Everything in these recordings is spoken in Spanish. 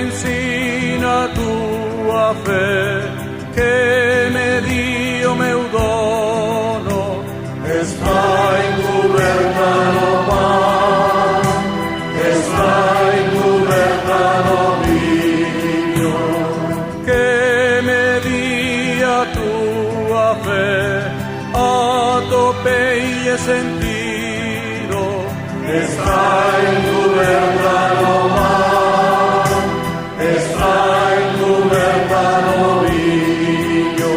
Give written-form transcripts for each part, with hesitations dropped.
ensina tua fe, que me dio meu dono, está encobertado pan, está encobertado vinho, que me dia tua fe, atopei e sentido, está encobertado pan, está encobertado vinho.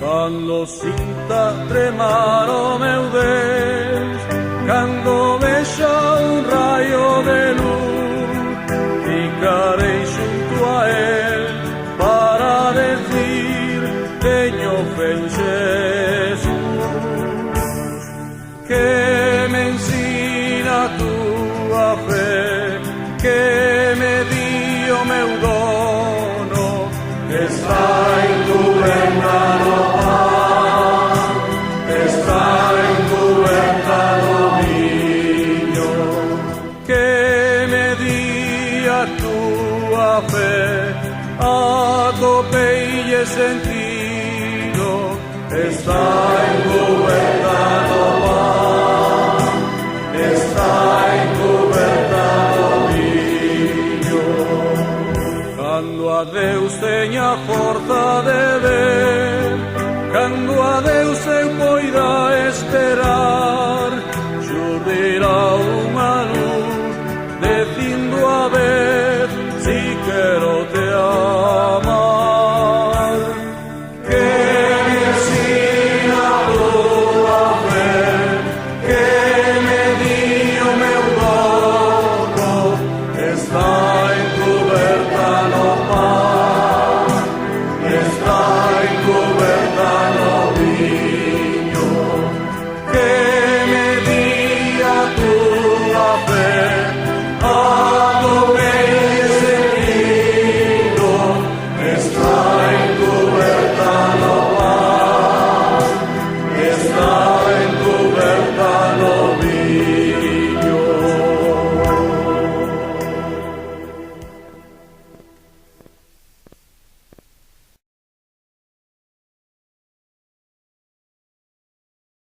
Cando sinta tremar o meu Deus, cando vexa un raio de luz, ficarei xunto a él para decir, teño fe en Jesús, que me ensina tua fe, que me dio meu dono, está encobertado pan, está encobertado vinho, que me dia tua fe, atopei e sentido, está encobertado pan, está encobertado vinho. Cando a Deus teña forza de ver, cando a Deus eu